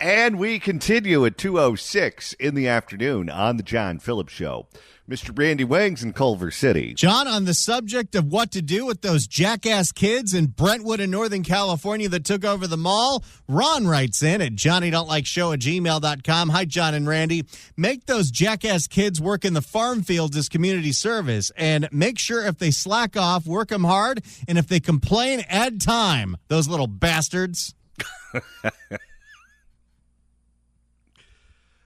And we continue at 2:06 in the afternoon on the John Phillips Show. Mr. Randy Wangs in Culver City. John, on the subject of what to do with those jackass kids in Brentwood in Northern California that took over the mall, Ron writes in at johnnydon'tlikeshow@gmail.com. Hi, John and Randy. Make those jackass kids work in the farm fields as community service, and make sure if they slack off, work them hard, and if they complain, add time. Those little bastards.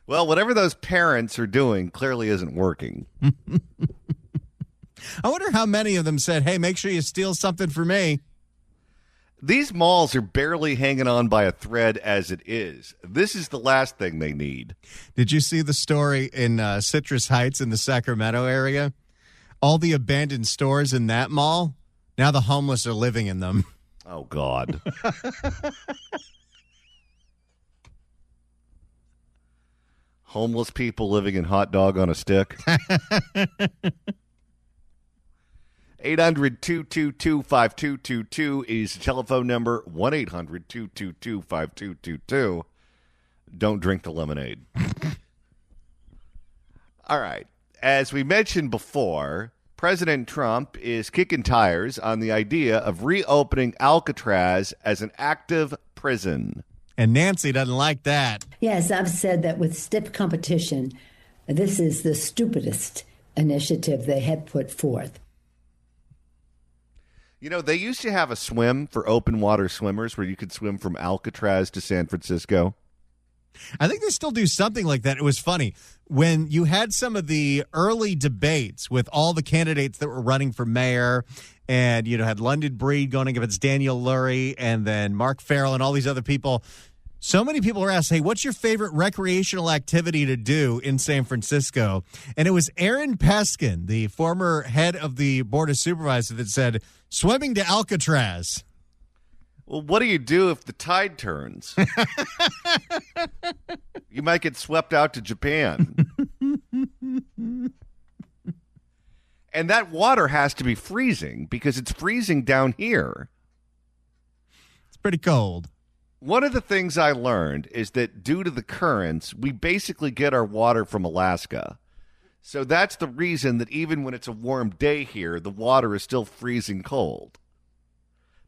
Well, whatever those parents are doing clearly isn't working. I wonder how many of them said, hey, make sure you steal something for me. These malls are barely hanging on by a thread as it is. This is the last thing they need. Did you see the story in Citrus Heights in the Sacramento area? All the abandoned stores in that mall, now the homeless are living in them. Oh, God. Homeless people living in hot dog on a stick. 800-222-5222 is the telephone number. 1-800-222-5222. Don't drink the lemonade. All right. As we mentioned before, President Trump is kicking tires on the idea of reopening Alcatraz as an active prison. And Nancy doesn't like that. Yes, I've said that with stiff competition, this is the stupidest initiative they had put forth. You know, they used to have a swim for open water swimmers where you could swim from Alcatraz to San Francisco. I think they still do something like that. It was funny. When you had some of the early debates with all the candidates that were running for mayor, and, you know, had London Breed going against Daniel Lurie, and then Mark Farrell and all these other people, so many people were asked, hey, what's your favorite recreational activity to do in San Francisco? And it was Aaron Peskin, the former head of the Board of Supervisors, that said, swimming to Alcatraz. Well, what do you do if the tide turns? You might get swept out to Japan. And that water has to be freezing because it's freezing down here. It's pretty cold. One of the things I learned is that due to the currents, we basically get our water from Alaska. So that's the reason that even when it's a warm day here, the water is still freezing cold.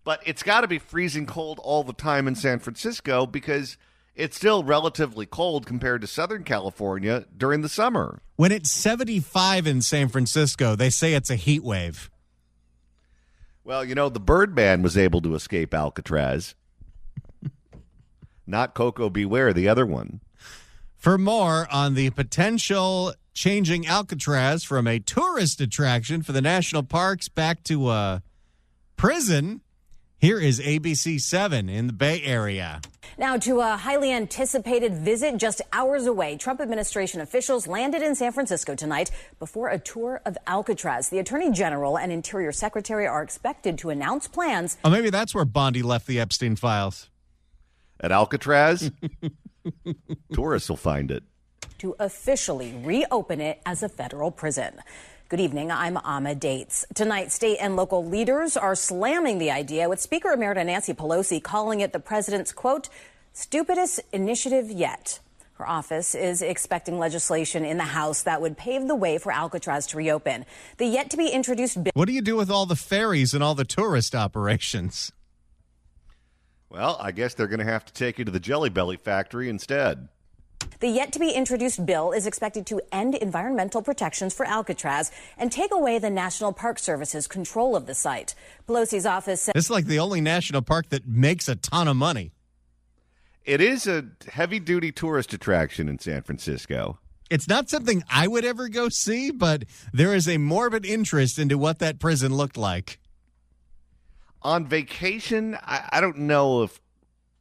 But it's got to be freezing cold all the time in San Francisco because it's still relatively cold compared to Southern California during the summer. When it's 75 in San Francisco, they say it's a heat wave. Well, you know, the Birdman was able to escape Alcatraz. Not Coco Beware, the other one. For more on the potential changing Alcatraz from a tourist attraction for the national parks back to a prison, here is ABC 7 in the Bay Area. Now to a highly anticipated visit just hours away. Trump administration officials landed in San Francisco tonight before a tour of Alcatraz. The Attorney General and Interior Secretary are expected to announce plans. Oh, maybe that's where Bondi left the Epstein files. At Alcatraz? Tourists will find it. To officially reopen it as a federal prison. Good evening, I'm Ama Dates. Tonight, state and local leaders are slamming the idea, with Speaker Emerita Nancy Pelosi calling it the president's, quote, stupidest initiative yet. Her office is expecting legislation in the House that would pave the way for Alcatraz to reopen. The yet-to-be-introduced bill... What do you do with all the ferries and all the tourist operations? Well, I guess they're going to have to take you to the Jelly Belly factory instead. The yet-to-be-introduced bill is expected to end environmental protections for Alcatraz and take away the National Park Service's control of the site. Pelosi's office said... This is like the only national park that makes a ton of money. It is a heavy-duty tourist attraction in San Francisco. It's not something I would ever go see, but there is a morbid interest into what that prison looked like. On vacation, I don't know if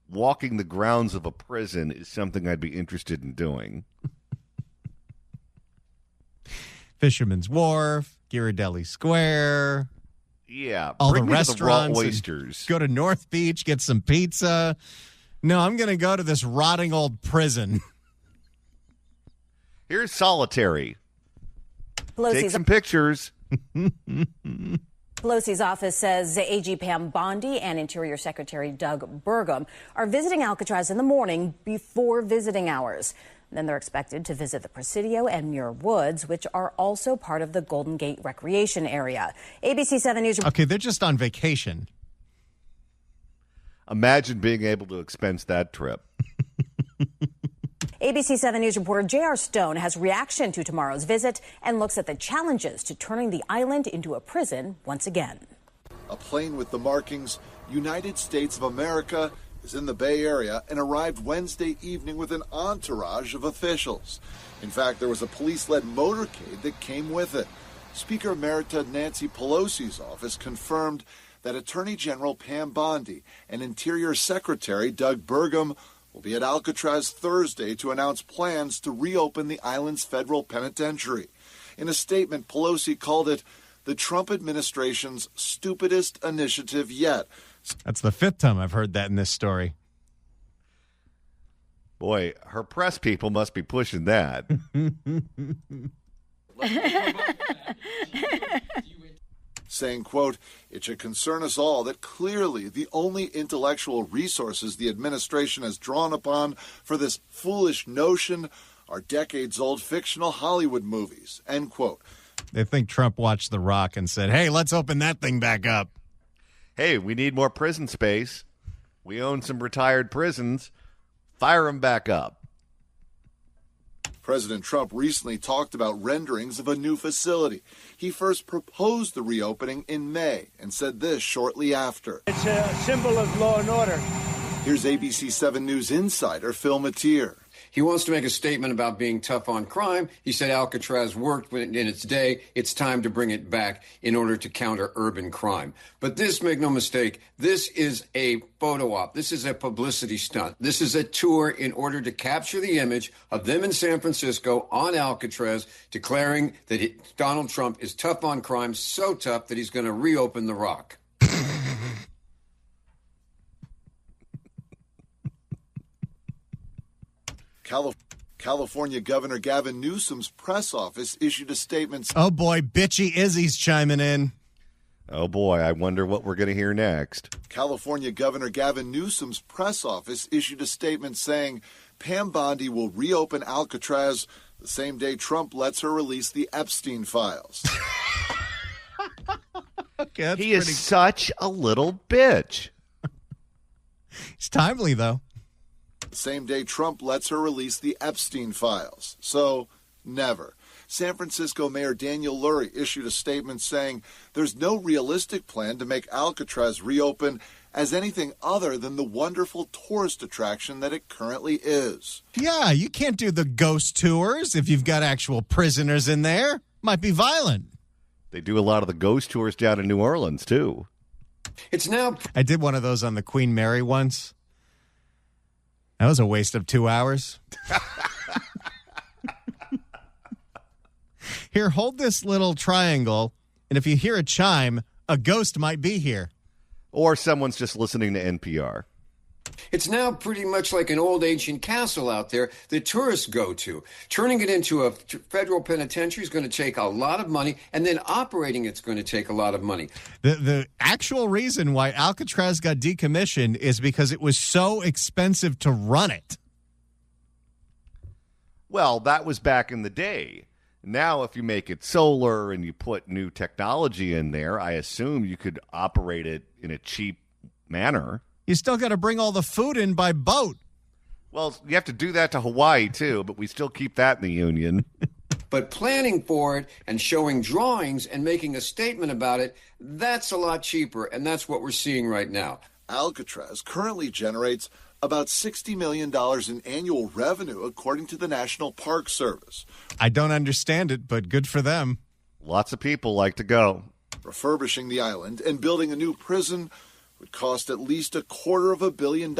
walking the grounds of a prison is something I'd be interested in doing. Fisherman's Wharf, Ghirardelli Square. Yeah, all bring the me restaurants. To the raw oysters. Go to North Beach, get some pizza. No, I'm going to go to this rotting old prison. Here's Solitary. Pelosi's Take some pictures. Pelosi's office says AG Pam Bondi and Interior Secretary Doug Burgum are visiting Alcatraz in the morning before visiting hours. Then they're expected to visit the Presidio and Muir Woods, which are also part of the Golden Gate Recreation Area. ABC 7 News. Okay, they're just on vacation. Imagine being able to expense that trip. ABC 7 News reporter J.R. Stone has reaction to tomorrow's visit and looks at the challenges to turning the island into a prison once again. A plane with the markings United States of America is in the Bay Area and arrived Wednesday evening with an entourage of officials. In fact, there was a police-led motorcade that came with it. Speaker Emerita Nancy Pelosi's office confirmed that Attorney General Pam Bondi and Interior Secretary Doug Burgum will be at Alcatraz Thursday to announce plans to reopen the island's federal penitentiary. In a statement, Pelosi called it the Trump administration's stupidest initiative yet. That's the fifth time I've heard that in this story. Boy, her press people must be pushing that. Saying, quote, "It should concern us all that clearly the only intellectual resources the administration has drawn upon for this foolish notion are decades-old fictional Hollywood movies," end quote. They think Trump watched The Rock and said, hey, let's open that thing back up. Hey, we need more prison space. We own some retired prisons. Fire them back up. President Trump recently talked about renderings of a new facility. He first proposed the reopening in May and said this shortly after. It's a symbol of law and order. Here's ABC 7 News insider Phil Matier. He wants to make a statement about being tough on crime. He said Alcatraz worked in its day. It's time to bring it back in order to counter urban crime. But this, make no mistake, this is a photo op. This is a publicity stunt. This is a tour in order to capture the image of them in San Francisco on Alcatraz, declaring that Donald Trump is tough on crime, so tough that he's going to reopen the Rock. California Governor Gavin Newsom's press office issued a statement. Oh, boy, bitchy Izzy's chiming in. Oh, boy, I wonder what we're going to hear next. California Governor Gavin Newsom's press office issued a statement saying Pam Bondi will reopen Alcatraz the same day Trump lets her release the Epstein files. Okay, he is such a little bitch. It's timely, though. The same day Trump lets her release the Epstein files. So, never. San Francisco Mayor Daniel Lurie issued a statement saying there's no realistic plan to make Alcatraz reopen as anything other than the wonderful tourist attraction that it currently is. Yeah, you can't do the ghost tours if you've got actual prisoners in there. Might be violent. They do a lot of the ghost tours down in New Orleans, too. It's now. I did one of those on the Queen Mary once. That was a waste of 2 hours. Here, hold this little triangle, and if you hear a chime, a ghost might be here. Or someone's just listening to NPR. It's now pretty much like an old ancient castle out there that tourists go to. Turning it into a federal penitentiary is going to take a lot of money, and then operating it's going to take a lot of money. The actual reason why Alcatraz got decommissioned is because it was so expensive to run it. Well, that was back in the day. Now, if you make it solar and you put new technology in there, I assume you could operate it in a cheap manner. You still got to bring all the food in by boat. Well, you have to do that to Hawaii, too, but we still keep that in the union. But planning for it and showing drawings and making a statement about it, that's a lot cheaper, and that's what we're seeing right now. Alcatraz currently generates about $60 million in annual revenue, according to the National Park Service. I don't understand it, but good for them. Lots of people like to go. Refurbishing the island and building a new prison would cost at least $250 million,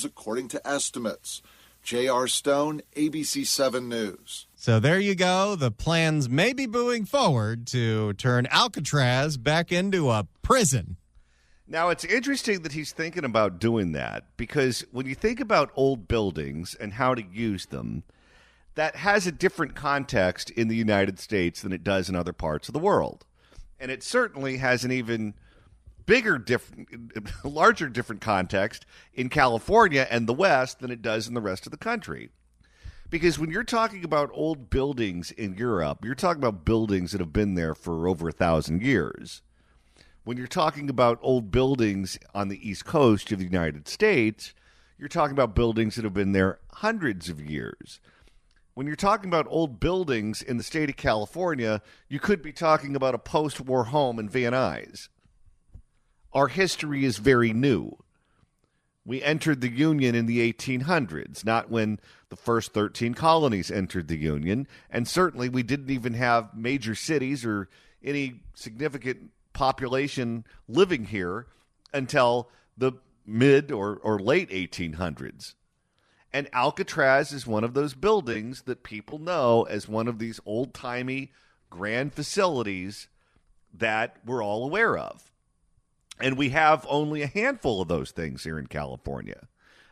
according to estimates. J.R. Stone, ABC 7 News. So there you go. The plans may be moving forward to turn Alcatraz back into a prison. Now, it's interesting that he's thinking about doing that because when you think about old buildings and how to use them, that has a different context in the United States than it does in other parts of the world. And it certainly has an even bigger, larger different context in California and the West than it does in the rest of the country. Because when you're talking about old buildings in Europe, you're talking about buildings that have been there for over 1,000 years. When you're talking about old buildings on the East Coast of the United States, you're talking about buildings that have been there hundreds of years. When you're talking about old buildings in the state of California, you could be talking about a post-war home in Van Nuys. Our history is very new. We entered the Union in the 1800s, not when the first 13 colonies entered the Union, and certainly we didn't even have major cities or any significant population living here until the mid or late 1800s. And Alcatraz is one of those buildings that people know as one of these old-timey grand facilities that we're all aware of. And we have only a handful of those things here in California.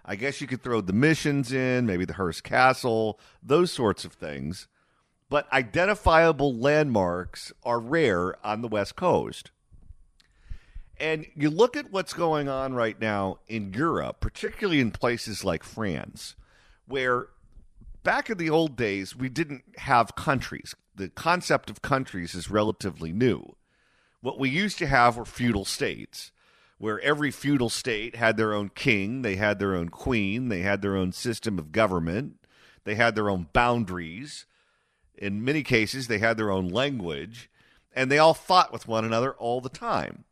I guess you could throw the Missions in, maybe the Hearst Castle, those sorts of things. But identifiable landmarks are rare on the West Coast. And you look at what's going on right now in Europe, particularly in places like France, where back in the old days, we didn't have countries. The concept of countries is relatively new. What we used to have were feudal states, where every feudal state had their own king, they had their own queen, they had their own system of government, they had their own boundaries. In many cases, they had their own language, and they all fought with one another all the time.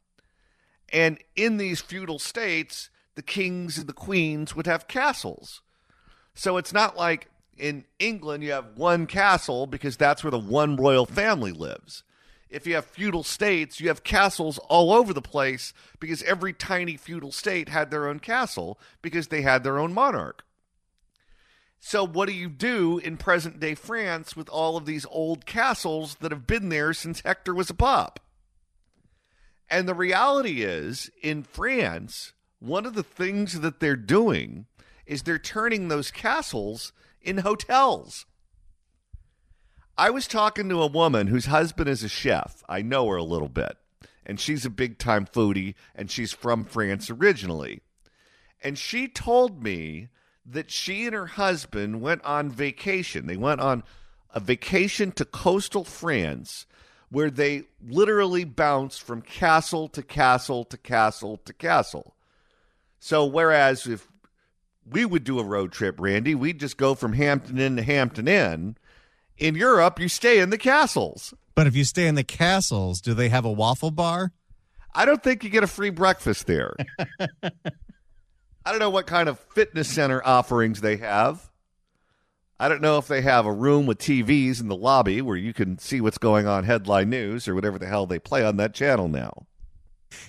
And in these feudal states, the kings and the queens would have castles. So it's not like in England you have one castle because that's where the one royal family lives. If you have feudal states, you have castles all over the place because every tiny feudal state had their own castle because they had their own monarch. So what do you do in present-day France with all of these old castles that have been there since Hector was a pup? And the reality is, in France, one of the things that they're doing is they're turning those castles in hotels. I was talking to a woman whose husband is a chef. I know her a little bit. And she's a big-time foodie, and she's from France originally. And she told me that she and her husband went on vacation. They went on a vacation to coastal France where they literally bounced from castle to castle to castle to castle. So whereas if we would do a road trip, Randy, we'd just go from Hampton Inn to Hampton Inn. In Europe, you stay in the castles. But if you stay in the castles, do they have a waffle bar? I don't think you get a free breakfast there. I don't know what kind of fitness center offerings they have. I don't know if they have a room with TVs in the lobby where you can see what's going on, headline news, or whatever the hell they play on that channel now.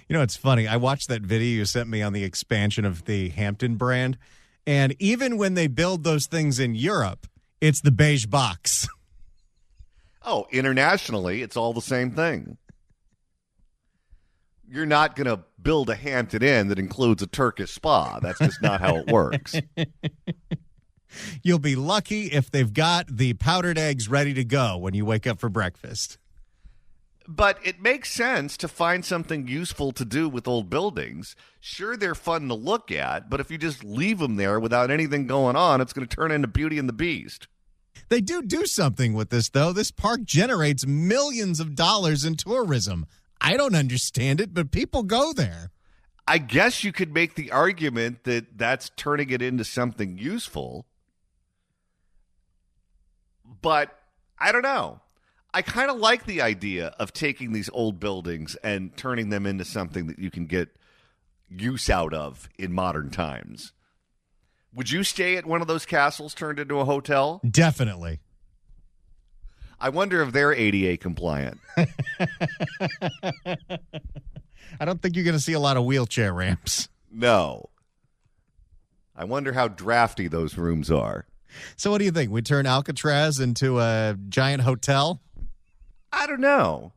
You know, it's funny. I watched that video you sent me on the expansion of the Hampton brand. And even when they build those things in Europe, it's the beige box. Oh, internationally, it's all the same thing. You're not going to build a Hampton Inn that includes a Turkish spa. That's just not how it works. You'll be lucky if they've got the powdered eggs ready to go when you wake up for breakfast. But it makes sense to find something useful to do with old buildings. Sure, they're fun to look at, but if you just leave them there without anything going on, it's going to turn into Beauty and the Beast. They do something with this, though. This park generates millions of dollars in tourism. I don't understand it, but people go there. I guess you could make the argument that that's turning it into something useful. But I don't know. I kind of like the idea of taking these old buildings and turning them into something that you can get use out of in modern times. Would you stay at one of those castles turned into a hotel? Definitely. I wonder if they're ADA compliant. I don't think you're going to see a lot of wheelchair ramps. No. I wonder how drafty those rooms are. So what do you think? We turn Alcatraz into a giant hotel? I don't know.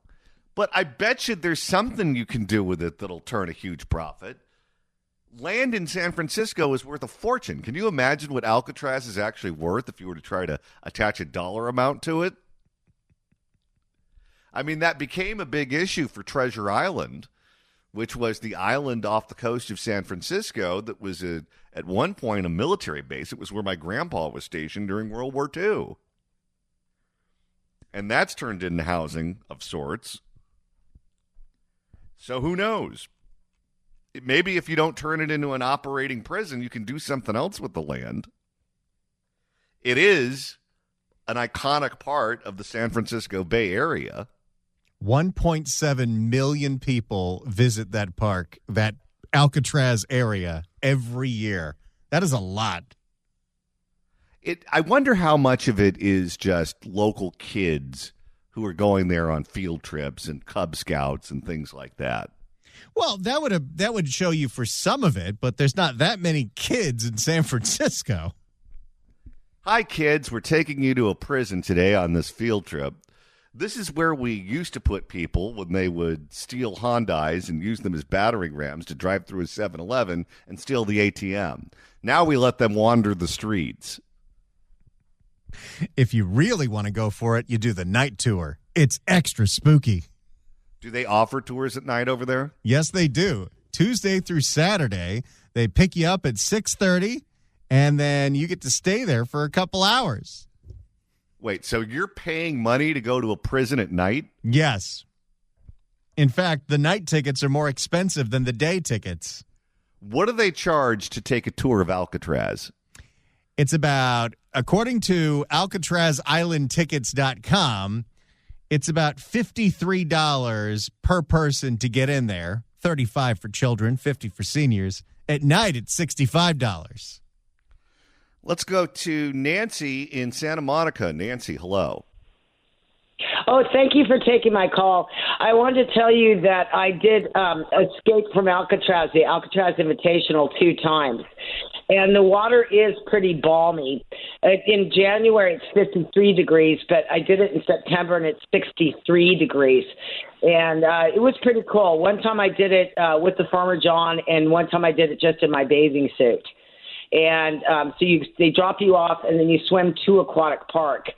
But I bet you there's something you can do with it that'll turn a huge profit. Land in San Francisco is worth a fortune. Can you imagine what Alcatraz is actually worth if you were to try to attach a dollar amount to it? I mean, that became a big issue for Treasure Island, which was the island off the coast of San Francisco that was at one point a military base. It was where my grandpa was stationed during World War II. And that's turned into housing of sorts. So who knows? Maybe if you don't turn it into an operating prison, you can do something else with the land. It is an iconic part of the San Francisco Bay Area. 1.7 million people visit that park, that Alcatraz area, every year. That is a lot. I wonder how much of it is just local kids who are going there on field trips and Cub Scouts and things like that. Well, that would show you for some of it, but there's not that many kids in San Francisco. Hi, kids. We're taking you to a prison today on this field trip. This is where we used to put people when they would steal Hondais and use them as battering rams to drive through a 7-Eleven and steal the ATM. Now we let them wander the streets. If you really want to go for it, you do the night tour. It's extra spooky. Do they offer tours at night over there? Yes, they do. Tuesday through Saturday, they pick you up at 6:30, and then you get to stay there for a couple hours. Wait, so you're paying money to go to a prison at night? Yes. In fact, the night tickets are more expensive than the day tickets. What do they charge to take a tour of Alcatraz? It's about, according to AlcatrazIslandTickets.com, it's about $53 per person to get in there, $35 for children, $50 for seniors. At night, it's $65. Let's go to Nancy in Santa Monica. Nancy, hello. Oh, thank you for taking my call. I wanted to tell you that I did escape from Alcatraz, the Alcatraz Invitational, 2 times. And the water is pretty balmy. In January, it's 53 degrees, but I did it in September, and it's 63 degrees. And it was pretty cool. One time I did it with the Farmer John, and one time I did it just in my bathing suit. And they drop you off, and then you swim to Aquatic Park.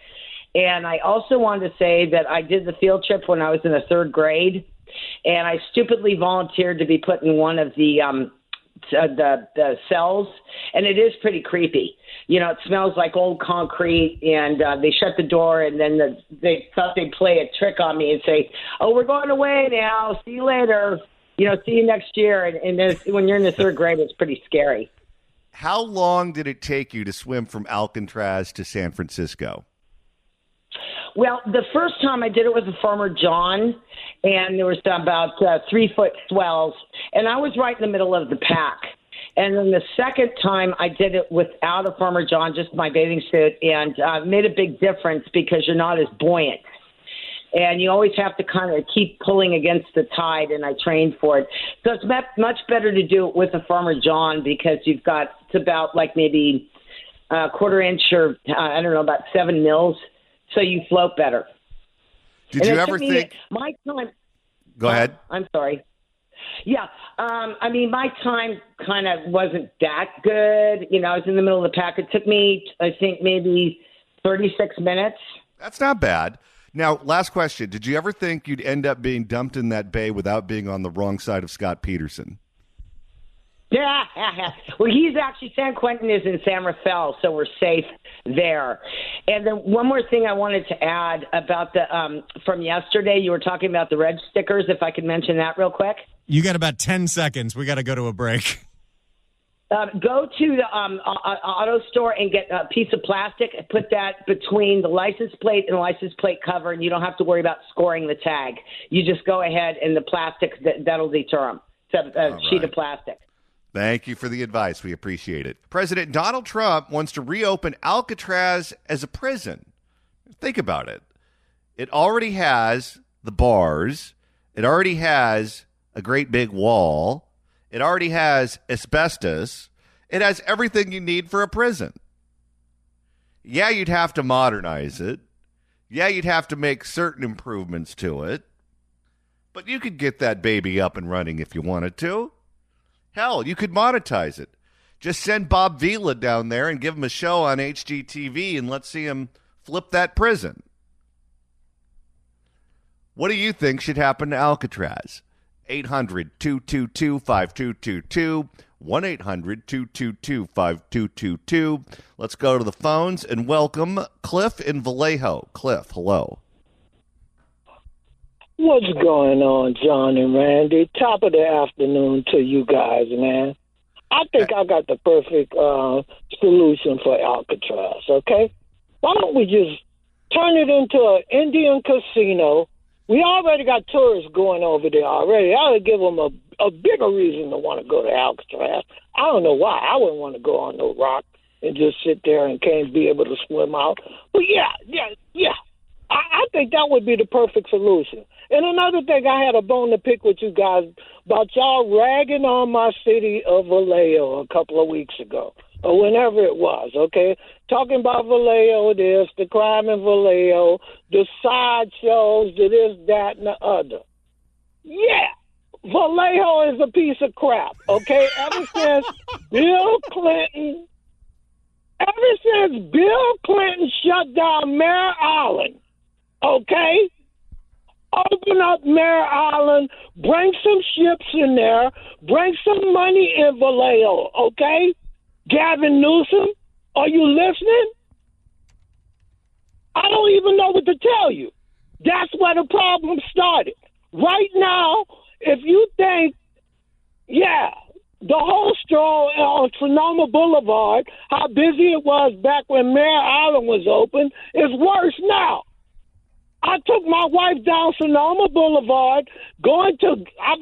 And I also wanted to say that I did the field trip when I was in the 3rd grade, and I stupidly volunteered to be put in one of the cells, and it is pretty creepy. You know, it smells like old concrete, and they shut the door, and then they thought they'd play a trick on me and say, "Oh, we're going away now. See you later. You know, see you next year." And when you're in the 3rd grade, it's pretty scary. How long did it take you to swim from Alcatraz to San Francisco? Well, the first time I did it with a Farmer John, and there was about 3-foot swells, and I was right in the middle of the pack. And then the second time I did it without a Farmer John, just my bathing suit, and made a big difference because you're not as buoyant. And you always have to kind of keep pulling against the tide, and I trained for it. So it's much better to do it with a Farmer John because you've got it's about like maybe a quarter inch or, I don't know, about 7 mils. So you float better. Did you ever think... My time... Go ahead. I'm sorry. Yeah. I mean, my time kind of wasn't that good. You know, I was in the middle of the pack. It took me, I think, maybe 36 minutes. That's not bad. Now, last question. Did you ever think you'd end up being dumped in that bay without being on the wrong side of Scott Peterson? Yeah. Well, he's actually, San Quentin is in San Rafael, so we're safe there. And then one more thing I wanted to add about the from yesterday, you were talking about the red stickers, if I could mention that real quick. You got about 10 seconds. We got to go to a break. Go to the auto store and get a piece of plastic and put that between the license plate and the license plate cover, and you don't have to worry about scoring the tag. You just go ahead, and the plastic, that'll deter them. It's a sheet of plastic. Thank you for the advice. We appreciate it. President Donald Trump wants to reopen Alcatraz as a prison. Think about it. It already has the bars. It already has a great big wall. It already has asbestos. It has everything you need for a prison. Yeah, you'd have to modernize it. Yeah, you'd have to make certain improvements to it. But you could get that baby up and running if you wanted to. Hell, you could monetize it. Just send Bob Vila down there and give him a show on HGTV and let's see him flip that prison. What do you think should happen to Alcatraz? 800-222-5222, 1-800-222-5222. Let's go to the phones and welcome Cliff in Vallejo. Cliff, hello. What's going on, John and Randy? Top of the afternoon to you guys, man. I think I got the perfect solution for Alcatraz, okay? Why don't we just turn it into an Indian casino? We already got tourists going over there already. I would give them a bigger reason to want to go to Alcatraz. I don't know why. I wouldn't want to go on no rock and just sit there and can't be able to swim out. But yeah. I think that would be the perfect solution. And another thing, I had a bone to pick with you guys about y'all ragging on my city of Vallejo a couple of weeks ago, or whenever it was, okay? Talking about Vallejo, this, the crime in Vallejo, the sideshows, the this, that, and the other. Yeah, Vallejo is a piece of crap, okay? Ever since Bill Clinton shut down Mare Island, okay? Open up Mare Island, bring some ships in there, bring some money in Vallejo, okay? Gavin Newsom, are you listening? I don't even know what to tell you. That's where the problem started. Right now, if you think, the whole stroll on Sonoma Boulevard, how busy it was back when Mare Island was open, is worse now. I took my wife down Sonoma Boulevard, I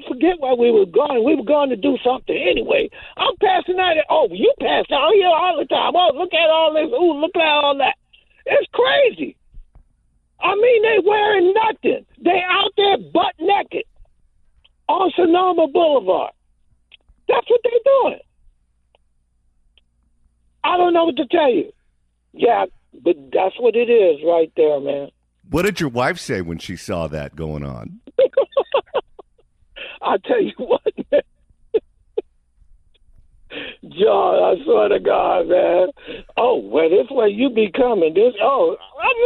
forget where we were going. We were going to do something anyway. I'm passing out. Oh, you pass down here all the time. Oh, look at all this. Ooh, look at all that. It's crazy. I mean, they wearing nothing. They out there butt naked on Sonoma Boulevard. That's what they're doing. I don't know what to tell you. Yeah, but that's what it is right there, man. What did your wife say when she saw that going on? I tell you what, man. John, I swear to God, man. Oh, well, this way you be coming. I'm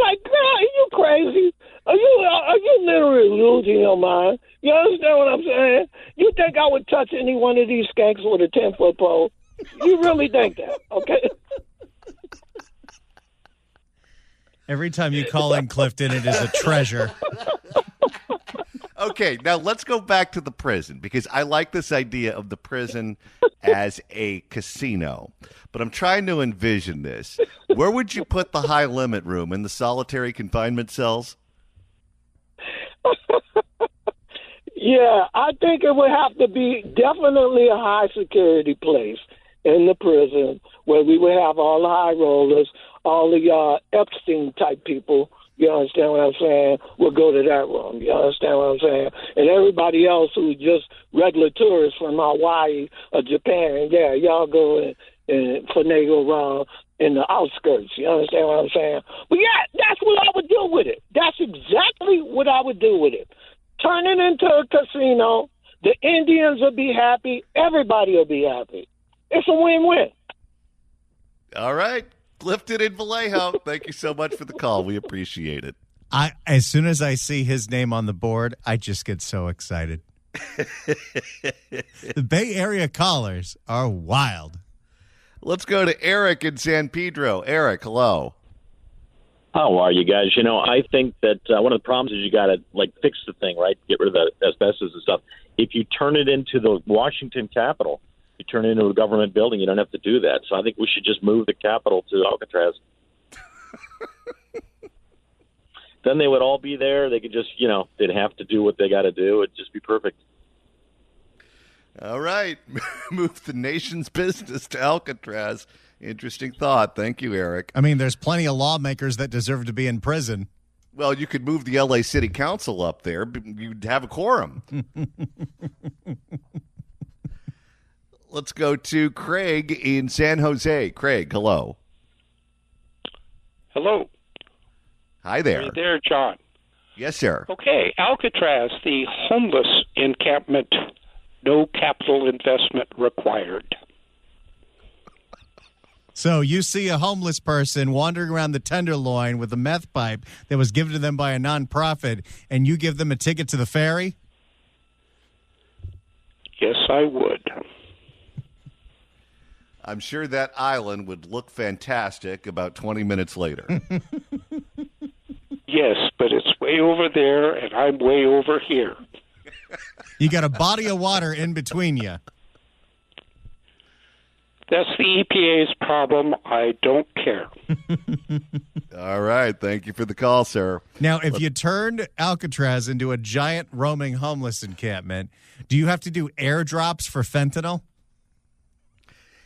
like, girl, are you crazy? Are you literally losing your mind? You understand what I'm saying? You think I would touch any one of these skanks with a 10-foot pole? You really think that, okay? Every time you call in Clifton, it is a treasure. Okay, now let's go back to the prison, because I like this idea of the prison as a casino. But I'm trying to envision this. Where would you put the high limit room? In the solitary confinement cells? Yeah, I think it would have to be definitely a high security place in the prison where we would have all the high rollers, all the Epstein type people, you understand what I'm saying, will go to that room. You understand what I'm saying? And everybody else who's just regular tourists from Hawaii or Japan, y'all go and finagle around in the outskirts. You understand what I'm saying? But that's what I would do with it. That's exactly what I would do with it. Turn it into a casino. The Indians will be happy. Everybody will be happy. It's a win-win. All right. Clifton in Vallejo. Thank you so much for the call. We appreciate it. As soon as I see his name on the board, I just get so excited. The Bay Area callers are wild. Let's go to Eric in San Pedro. Eric, hello. How are you guys? I think that one of the problems is you got to fix the thing, right? Get rid of the asbestos and stuff. If you turn it into the Washington Capitol, you turn it into a government building, you don't have to do that. So I think we should just move the Capitol to Alcatraz. Then they would all be there. They could just, they'd have to do what they got to do. It'd just be perfect. All right. Move the nation's business to Alcatraz. Interesting thought. Thank you, Eric. I mean, there's plenty of lawmakers that deserve to be in prison. Well, you could move the L.A. City Council up there. You'd have a quorum. Let's go to Craig in San Jose. Craig, hello. Hello. Hi there. Hey there, John. Yes, sir. Okay, Alcatraz, the homeless encampment, no capital investment required. So you see a homeless person wandering around the Tenderloin with a meth pipe that was given to them by a nonprofit, and you give them a ticket to the ferry? Yes, I would. I'm sure that island would look fantastic about 20 minutes later. Yes, but it's way over there, and I'm way over here. You got a body of water in between you. That's the EPA's problem. I don't care. All right. Thank you for the call, sir. Now, if you turned Alcatraz into a giant roaming homeless encampment, do you have to do airdrops for fentanyl?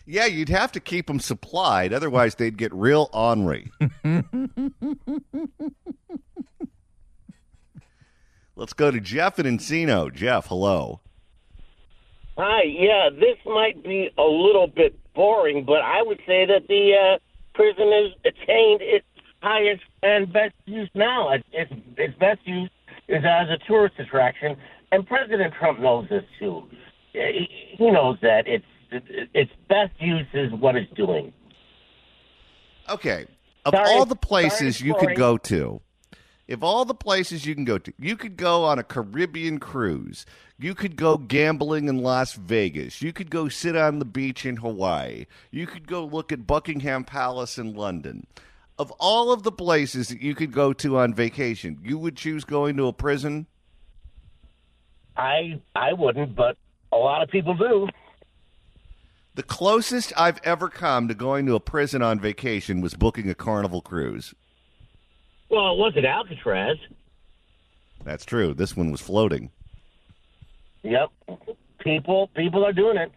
Yeah, you'd have to keep them supplied. Otherwise, they'd get real ornery. Let's go to Jeff in Encino. Jeff, hello. Hi, yeah, this might be a little bit boring, but I would say that the prison has attained its highest and best use now. Its best use is as a tourist attraction, and President Trump knows this too. He knows that its best use is what it's doing. Okay, all the places you could go to, if all the places you can go to, you could go on a Caribbean cruise. You could go gambling in Las Vegas. You could go sit on the beach in Hawaii. You could go look at Buckingham Palace in London. Of all of the places that you could go to on vacation, you would choose going to a prison? I wouldn't, but a lot of people do. The closest I've ever come to going to a prison on vacation was booking a Carnival cruise. Well, it wasn't Alcatraz. That's true. This one was floating. Yep. People are doing it.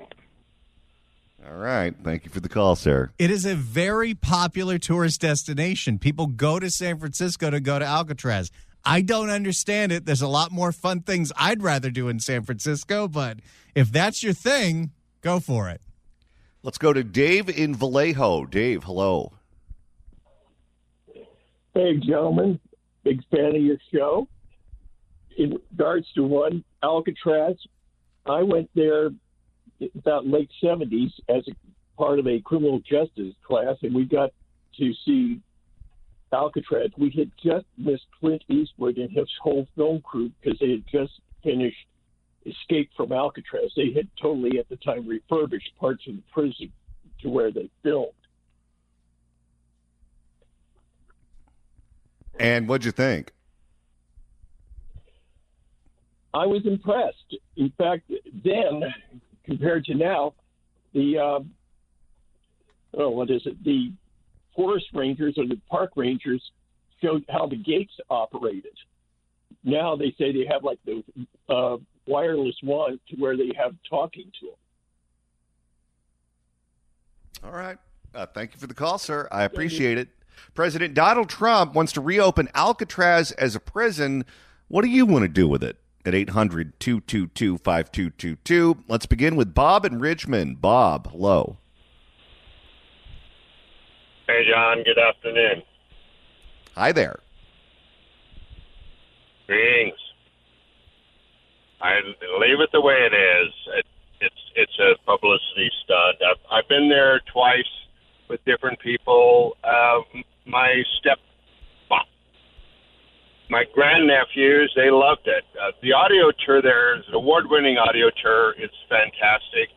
All right. Thank you for the call, sir. It is a very popular tourist destination. People go to San Francisco to go to Alcatraz. I don't understand it. There's a lot more fun things I'd rather do in San Francisco, but if that's your thing, go for it. Let's go to Dave in Vallejo. Dave, hello. Hey, gentlemen. Big fan of your show. In regards to one, Alcatraz, I went there about late 70s as a part of a criminal justice class, and we got to see Alcatraz. We had just missed Clint Eastwood and his whole film crew because they had just finished Escape from Alcatraz. They had totally, at the time, refurbished parts of the prison to where they filmed. And what'd you think? I was impressed. In fact, then, compared to now, the the forest rangers or the park rangers showed how the gates operated. Now they say they have like the wireless ones to where they have talking to them. All right. Thank you for the call, sir. I appreciate it. President Donald Trump wants to reopen Alcatraz as a prison. What do you want to do with it? At 800-222-5222. Let's begin with Bob in Richmond. Bob, hello. Hey, John. Good afternoon. Hi there. Greetings. I leave it the way it is. It's a publicity stunt. I've been there twice with different people. My grandnephews, they loved it. The audio tour there is an award-winning audio tour. It's fantastic.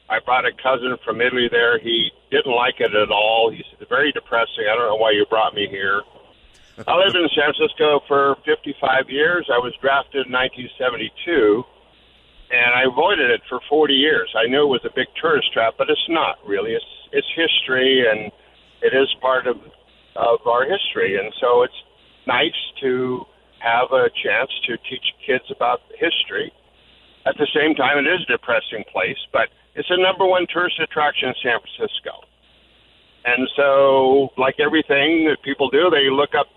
I brought a cousin from Italy there. He didn't like it at all. He said, very depressing. I don't know why you brought me here. I lived in San Francisco for 55 years. I was drafted in 1972, and I avoided it for 40 years. I knew it was a big tourist trap, but it's not really. It's history, and it is part of our history. And so it's nice to have a chance to teach kids about history. At the same time, it is a depressing place, but it's a number one tourist attraction in San Francisco. And so, like everything that people do, they look up,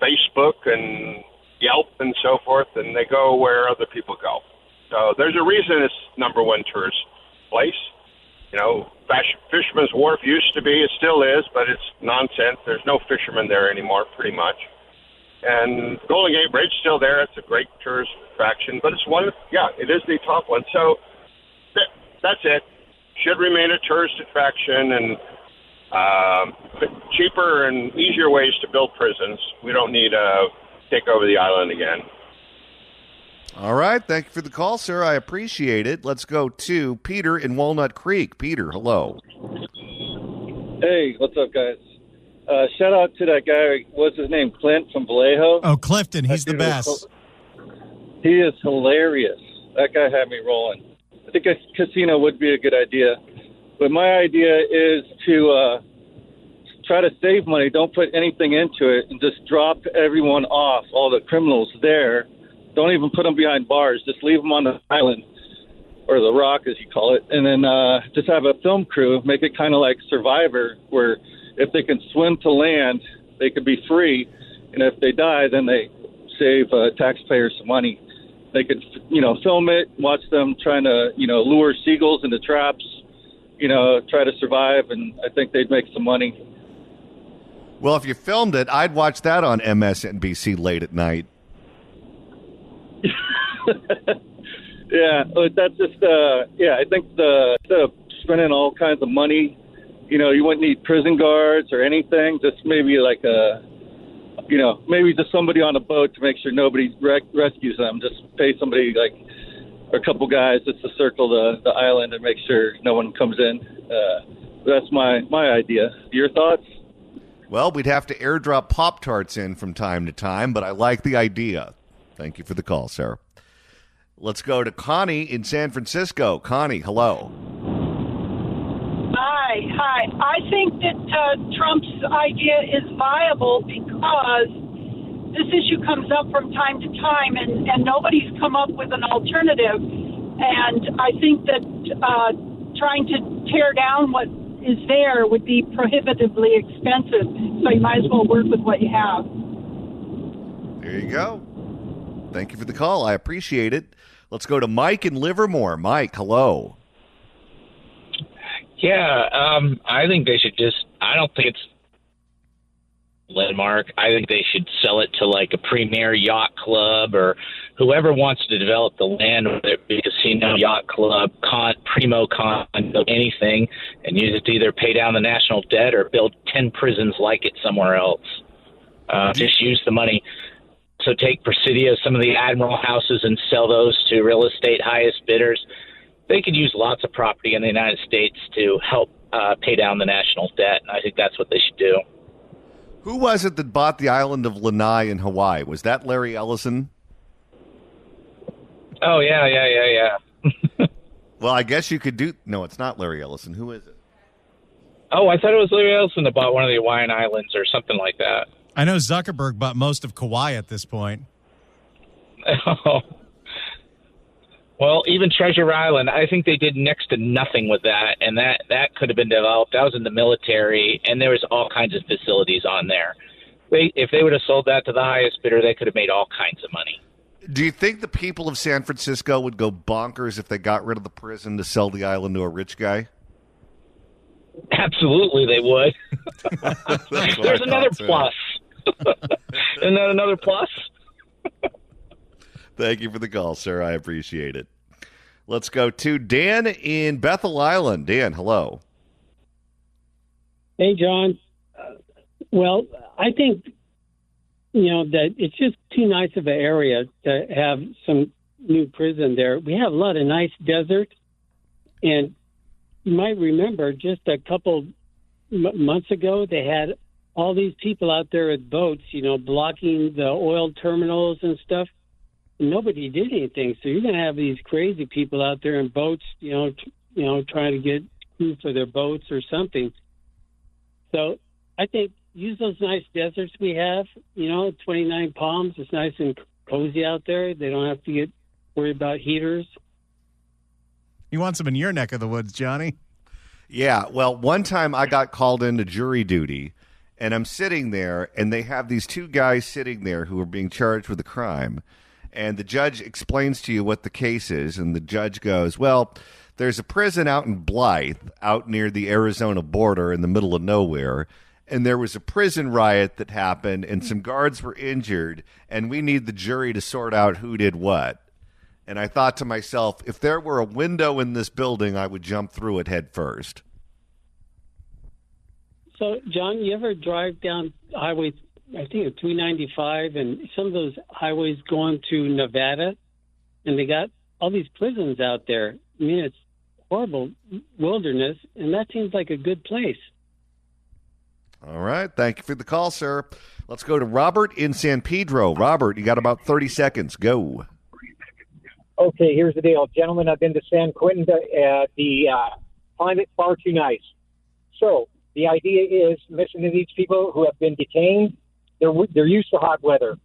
Facebook and Yelp and so forth, and they go where other people go. So there's a reason it's number one tourist place. Fisherman's Wharf used to be, it still is, but it's nonsense. There's no fishermen there anymore, pretty much. And Golden Gate Bridge still there. It's a great tourist attraction, but it is the top one. So that's it. should remain a tourist attraction and cheaper and easier ways to build prisons. We don't need to take over the island again. All right. Thank you for the call, sir. I appreciate it. Let's go to Peter in Walnut Creek. Peter, hello. Hey, what's up, guys? Shout out to that guy. What's his name? Clint from Vallejo. Oh, Clifton. He's the best. He is hilarious. That guy had me rolling. I think a casino would be a good idea. But my idea is to try to save money. Don't put anything into it and just drop everyone off, all the criminals there. Don't even put them behind bars. Just leave them on the island, or the rock, as you call it, and then just have a film crew. Make it kind of like Survivor, where if they can swim to land, they could be free, and if they die, then they save taxpayers some money. They could, film it, watch them trying to, lure seagulls into traps, try to survive, and I think they'd make some money. Well, if you filmed it, I'd watch that on MSNBC late at night. Yeah, but that's just, I think instead of spending all kinds of money, you wouldn't need prison guards or anything, just maybe like maybe just somebody on a boat to make sure nobody rescues them. Just pay somebody or a couple guys just to circle the island and make sure no one comes in. That's my idea. Your thoughts? Well, we'd have to airdrop Pop-Tarts in from time to time, but I like the idea. Thank you for the call, sir. Let's go to Connie in San Francisco. Connie, hello. Hi. I think that Trump's idea is viable because this issue comes up from time to time, and nobody's come up with an alternative. And I think that trying to tear down what is there would be prohibitively expensive. So you might as well work with what you have. There you go. Thank you for the call. I appreciate it. Let's go to Mike in Livermore. Mike, hello. Yeah, I think they should I don't think it's landmark. I think they should sell it to like a premier yacht club or whoever wants to develop the land, whether it be a casino, yacht club, primo condo, anything, and use it to either pay down the national debt or build 10 prisons like it somewhere else. Just use the money. So take Presidio, some of the Admiral houses, and sell those to real estate highest bidders. They could use lots of property in the United States to help pay down the national debt, and I think that's what they should do. Who was it that bought the island of Lanai in Hawaii? Was that Larry Ellison? Oh, yeah. Well, I guess you could do... No, it's not Larry Ellison. Who is it? Oh, I thought it was Larry Ellison that bought one of the Hawaiian Islands or something like that. I know Zuckerberg bought most of Kauai at this point. Oh. Well, even Treasure Island, I think they did next to nothing with that, and that could have been developed. That was in the military, and there was all kinds of facilities on there. If they would have sold that to the highest bidder, they could have made all kinds of money. Do you think the people of San Francisco would go bonkers if they got rid of the prison to sell the island to a rich guy? Absolutely, they would. There's another plus. Isn't that another plus? Thank you for the call, sir. I appreciate it. Let's go to Dan in Bethel Island. Dan, hello. Hey, John. Well, I think, that it's just too nice of an area to have some new prison there. We have a lot of nice desert, and you might remember just a couple months ago, they had all these people out there with boats, blocking the oil terminals and stuff. Nobody did anything. So you're going to have these crazy people out there in boats, trying to get crew for their boats or something. So I think use those nice deserts we have, 29 Palms. It's nice and cozy out there. They don't have to get worried about heaters. You want some in your neck of the woods, Johnny? Yeah. Well, one time I got called into jury duty, and I'm sitting there, and they have these two guys sitting there who are being charged with a crime. And the judge explains to you what the case is, and the judge goes, well, there's a prison out in Blythe, out near the Arizona border in the middle of nowhere, and there was a prison riot that happened, and some guards were injured, and we need the jury to sort out who did what. And I thought to myself, if there were a window in this building, I would jump through it head first. So, John, you ever drive down Highway, I think it's 395, and some of those highways going to Nevada, and they got all these prisons out there. I mean, it's horrible wilderness, and that seems like a good place. All right. Thank you for the call, sir. Let's go to Robert in San Pedro. Robert, you got about 30 seconds. Go. Okay, here's the deal. Gentlemen, I've been to San Quentin. The climate far too nice. So the idea is, listen to these people who have been detained. They're used to hot weather.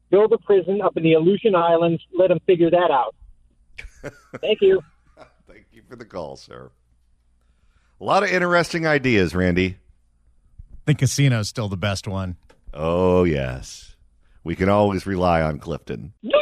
Build a prison up in the Aleutian Islands. Let them figure that out. Thank you. Thank you for the call, sir. A lot of interesting ideas, Randy. The casino's still the best one. Oh, yes. We can always rely on Clifton. New